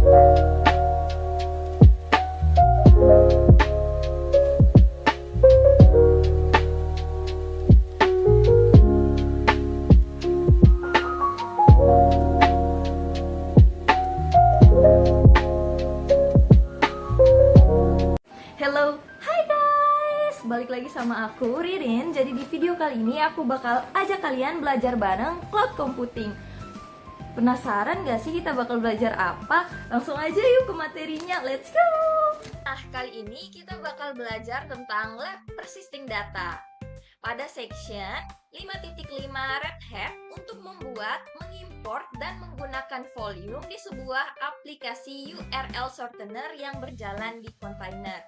Hello, hai guys, balik lagi sama aku Ririn. Jadi di video kali ini aku bakal ajak kalian belajar bareng cloud computing. Penasaran gak sih kita bakal belajar apa? Langsung aja yuk ke materinya, let's go. Nah, kali ini kita bakal belajar tentang lab persisting data. Pada section 5.5 Red Hat untuk membuat, mengimport, dan menggunakan volume di sebuah aplikasi URL shortener yang berjalan di kontainer.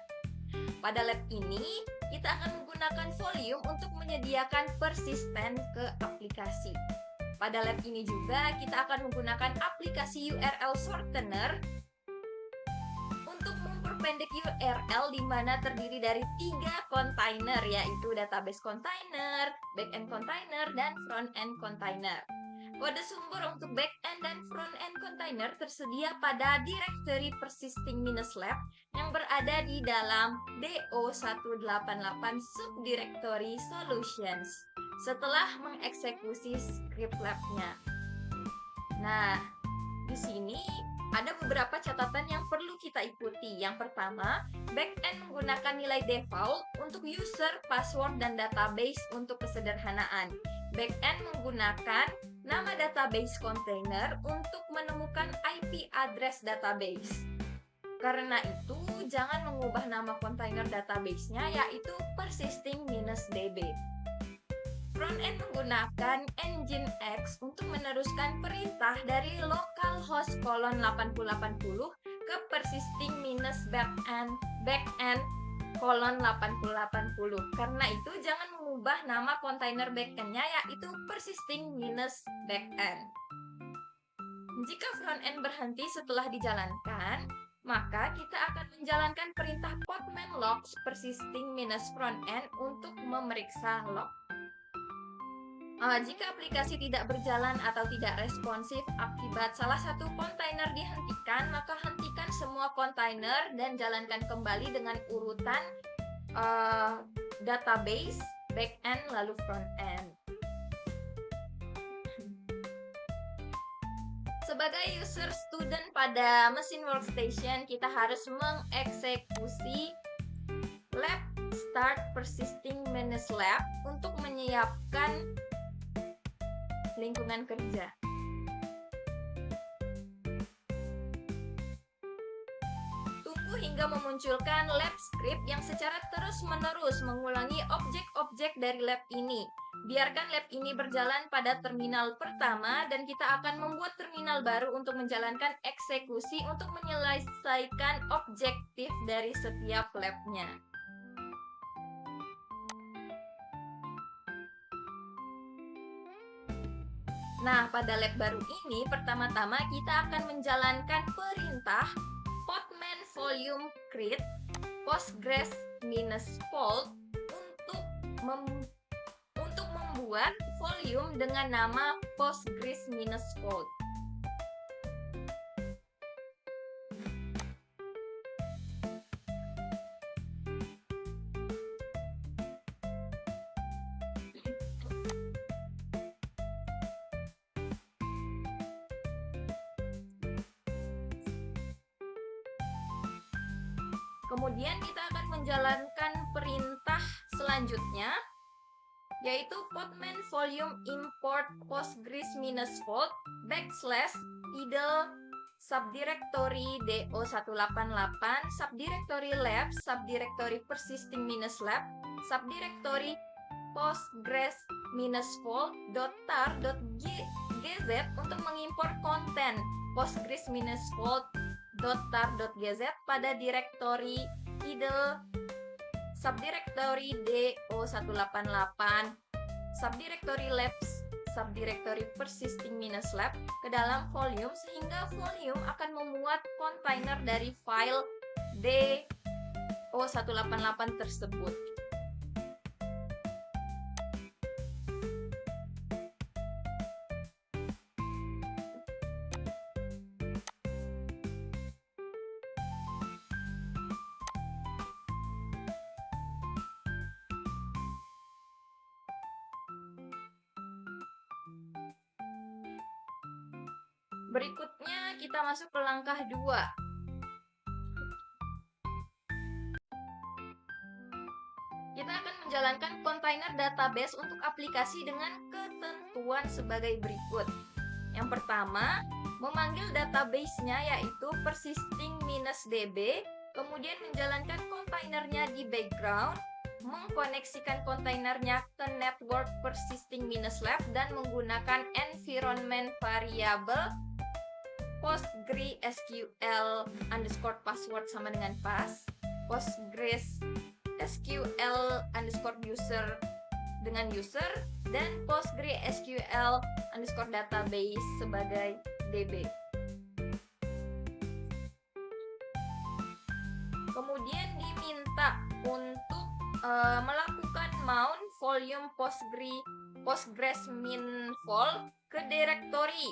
Pada lab ini, kita akan menggunakan volume untuk menyediakan persisten ke aplikasi. Pada lab ini juga, kita akan menggunakan aplikasi URL shortener untuk memperpendek URL di mana terdiri dari 3 kontainer, yaitu database container, backend container, dan front-end container. Kode sumber untuk backend dan front-end container tersedia pada directory persisting-lab yang berada di dalam do188 subdirectory solutions setelah mengeksekusi script lab-nya. Nah, di sini ada beberapa catatan yang perlu kita ikuti. Yang pertama, backend menggunakan nilai default untuk user, password, dan database untuk kesederhanaan. Backend menggunakan nama database container untuk menemukan IP address database. Karena itu, jangan mengubah nama kontainer database-nya, yaitu persisting-db. Frontend menggunakan Nginx untuk meneruskan perintah dari localhost 8080 ke persisting-backend 8080. Karena itu jangan mengubah nama kontainer backend-nya, yaitu persisting-backend. Jika frontend berhenti setelah dijalankan, maka kita akan menjalankan perintah podman logs persisting-frontend untuk memeriksa log. Jika aplikasi tidak berjalan atau tidak responsif akibat salah satu kontainer dihentikan, maka hentikan semua kontainer dan jalankan kembali dengan urutan database, backend, lalu frontend. Sebagai user student pada mesin workstation, kita harus mengeksekusi lab start persisting-lab untuk menyiapkan lingkungan kerja. Tunggu hingga memunculkan lab script yang secara terus-menerus mengulangi objek-objek dari lab ini. Biarkan lab ini berjalan pada terminal pertama dan kita akan membuat terminal baru untuk menjalankan eksekusi untuk menyelesaikan objektif dari setiap labnya. Nah, pada lab baru ini, pertama-tama kita akan menjalankan perintah podman volume create postgres-fold untuk membuat volume dengan nama postgres-fold. Kemudian kita akan menjalankan perintah selanjutnya, yaitu podman volume import postgres-fold /idle subdirectory do188 subdirectory lab subdirectory persisting-lab subdirectory postgres-fold.tar.gz untuk mengimport konten postgres-fold.tar.gz pada direktori idle subdirectory do188 subdirectory labs subdirectory persisting-lab ke dalam volume, sehingga volume akan memuat kontainer dari file do188 tersebut. Berikutnya kita masuk ke langkah 2. Kita akan menjalankan kontainer database untuk aplikasi dengan ketentuan sebagai berikut. Yang pertama, memanggil database-nya yaitu persisting-db, kemudian menjalankan kontainernya di background, mengkoneksikan kontainernya ke network persisting-lab dan menggunakan environment variable PostgreSQL underscore password sama dengan pas, PostgreSQL underscore user dengan user, dan PostgreSQL underscore database sebagai DB. Kemudian diminta untuk melakukan mount volume Postgres min vol ke direktori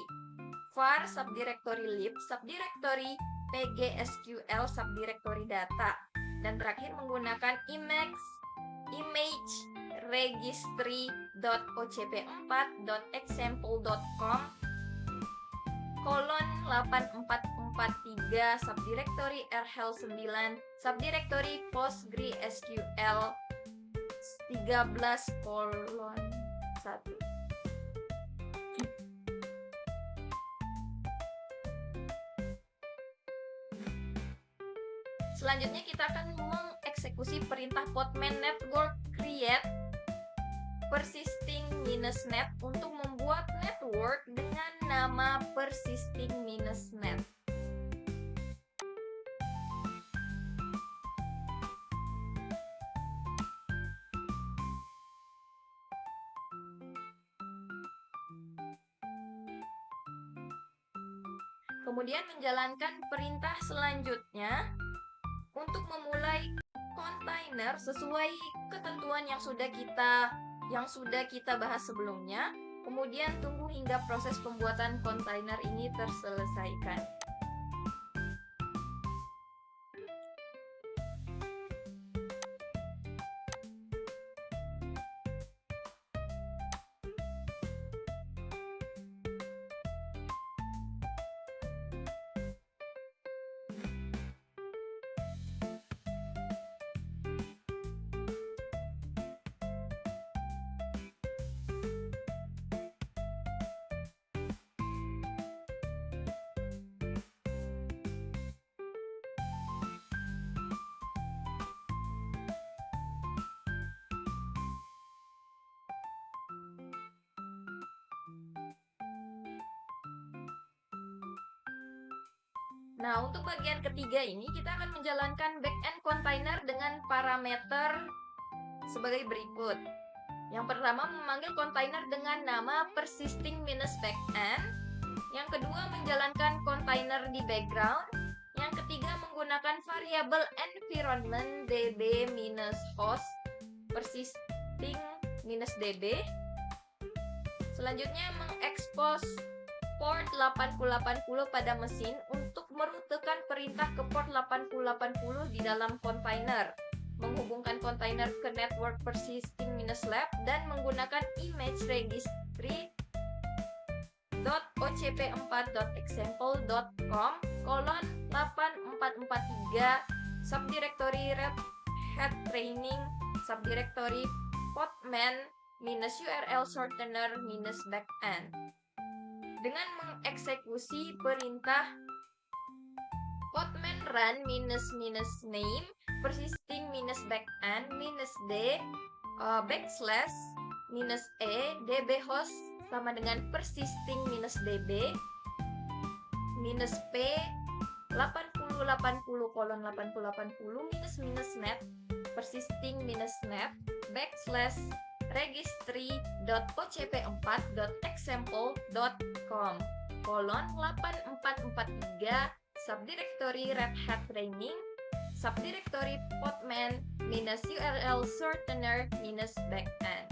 var subdirectory lib subdirectory pgsql subdirectory data, dan terakhir menggunakan image registry.ocp4.example.com :8443 subdirectory rhel9 subdirectory postgresql 13:1. Selanjutnya kita akan mengeksekusi perintah podman network create persisting-net untuk membuat network dengan nama persisting-net. Kemudian menjalankan perintah selanjutnya untuk memulai kontainer sesuai ketentuan yang sudah kita bahas sebelumnya. Kemudian tunggu hingga proses pembuatan kontainer ini terselesaikan. Nah, untuk bagian ketiga ini kita akan menjalankan backend container dengan parameter sebagai berikut. Yang pertama, memanggil container dengan nama persisting-backend. Yang kedua, menjalankan container di background. Yang ketiga, menggunakan variabel environment db-host persisting-db. Selanjutnya, mengekspos port 8080 pada mesin untuk merutekan perintah ke port 8080 di dalam kontainer, menghubungkan kontainer ke network persisting-lab dan menggunakan image registry.ocp4.example.com :8443 subdirectory red hat training subdirectory podman -url shortener -backend. Dengan mengeksekusi perintah podman run -name persisting-backend -d /e dbhost sama dengan persisting-db -p 8080:8080 persisting-net /registry.ocp4.example.com :8443 subdirectory red hat training subdirectory podman -url shortener -backend.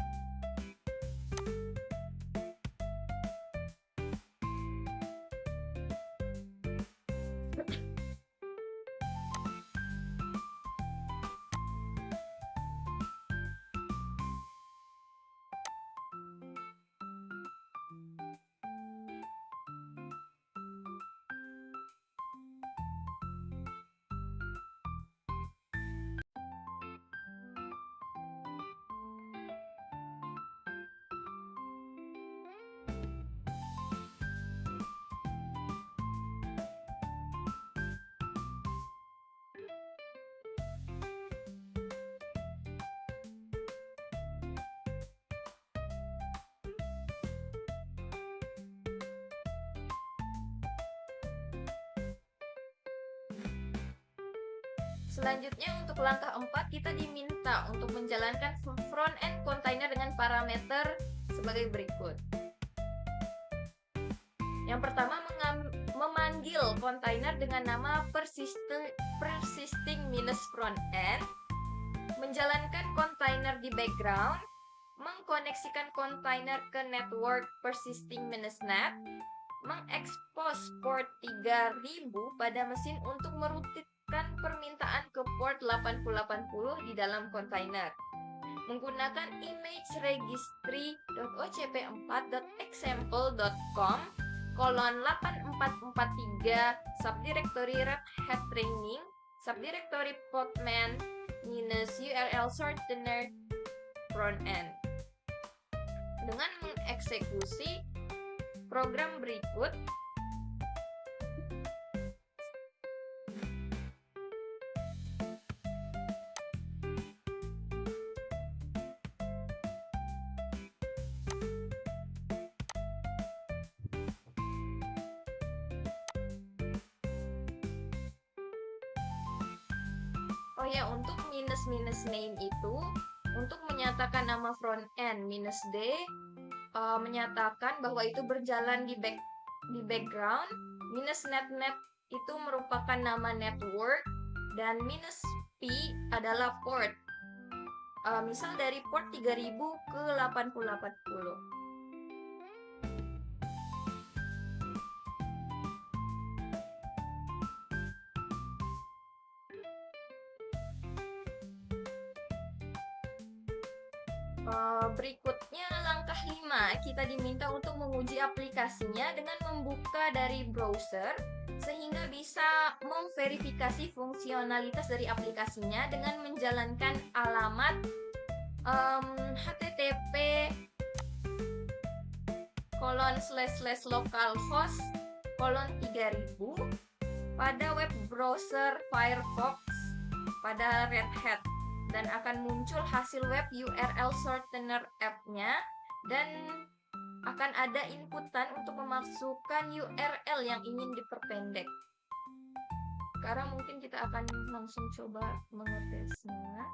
Selanjutnya untuk langkah 4 kita diminta untuk menjalankan front end container dengan parameter sebagai berikut. Yang pertama memanggil container dengan nama persisting-frontend, menjalankan container di background, mengkoneksikan container ke network persisting-net, mengekspos port 3000 pada mesin untuk merutitkan permintaan ke port 8080 di dalam container, menggunakan image registry.ocp4.example.com :8443 subdirectory Red Hat Training subdirectory podman -url shortener frontend. Dengan mengeksekusi program berikut, untuk -name itu untuk menyatakan nama frontend, -d menyatakan bahwa itu berjalan di background, -net itu merupakan nama network, dan -p adalah port. Misal dari port 3000 ke 8080. Berikutnya langkah 5, kita diminta untuk menguji aplikasinya dengan membuka dari browser sehingga bisa memverifikasi fungsionalitas dari aplikasinya dengan menjalankan alamat http://localhost:3000 pada web browser Firefox pada Red Hat, dan akan muncul hasil web URL shortener app-nya, dan akan ada inputan untuk memasukkan URL yang ingin diperpendek. Sekarang mungkin kita akan langsung coba mengetesnya.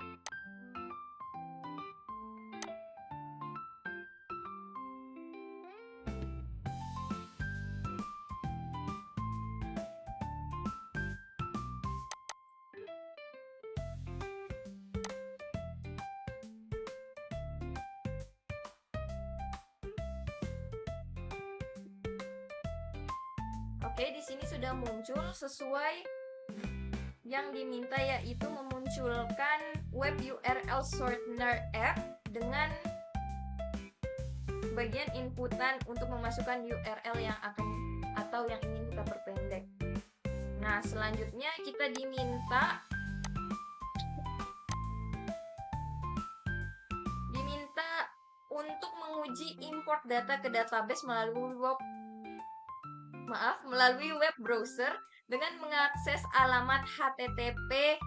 Oke, di sini sudah muncul sesuai yang diminta, yaitu memunculkan web URL shortener app dengan bagian inputan untuk memasukkan URL yang ingin kita perpendek. Nah, selanjutnya kita diminta untuk menguji import data ke database melalui web browser dengan mengakses alamat http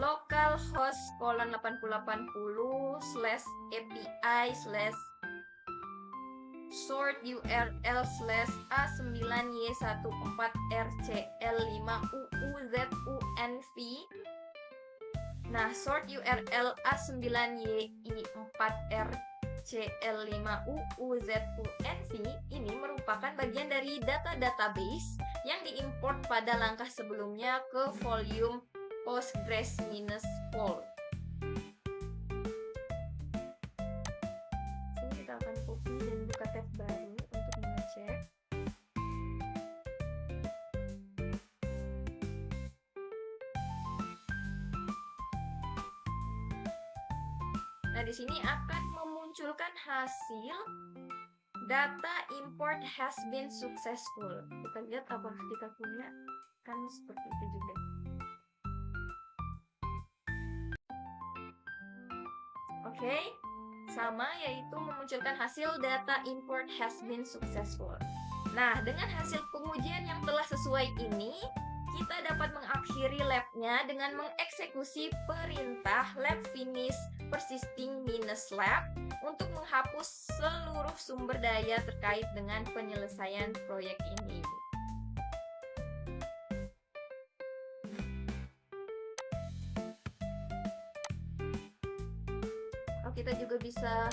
localhost://api/sort_url/a9y14rcl5uuzunv. Nah, sort URL a9y4rcl5uuzunv ini merupakan bagian dari data database yang diimport pada langkah sebelumnya ke volume Postgres-pol. Sini kita akan copy dan buka tab baru untuk mengecek. Nah, di sini akan memunculkan hasil data import has been successful. Kita lihat apakah kita punya, kan seperti itu juga. Oke, sama, yaitu memunculkan hasil data import has been successful. Nah, dengan hasil pengujian yang telah sesuai ini, kita dapat mengakhiri labnya dengan mengeksekusi perintah lab finish persisting-lab untuk menghapus seluruh sumber daya terkait dengan penyelesaian proyek ini. kita juga bisa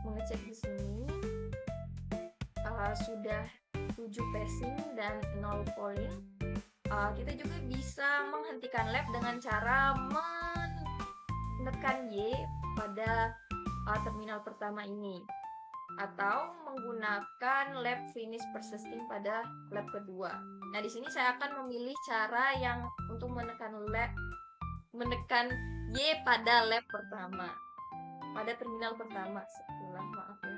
mengecek di sini sudah 7 passing dan 0 falling. Kita juga bisa menghentikan lap dengan cara menekan Y pada terminal pertama ini, atau menggunakan lap finish persisting pada lap kedua. Nah, di sini saya akan memilih cara yang untuk menekan Y pada lap pertama, pada terminal pertama setelah, maaf ya.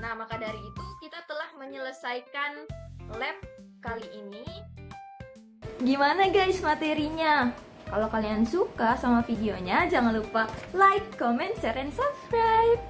Nah, maka dari itu kita telah menyelesaikan lab kali ini. Gimana guys materinya? Kalau kalian suka sama videonya, jangan lupa like, comment, share, and subscribe.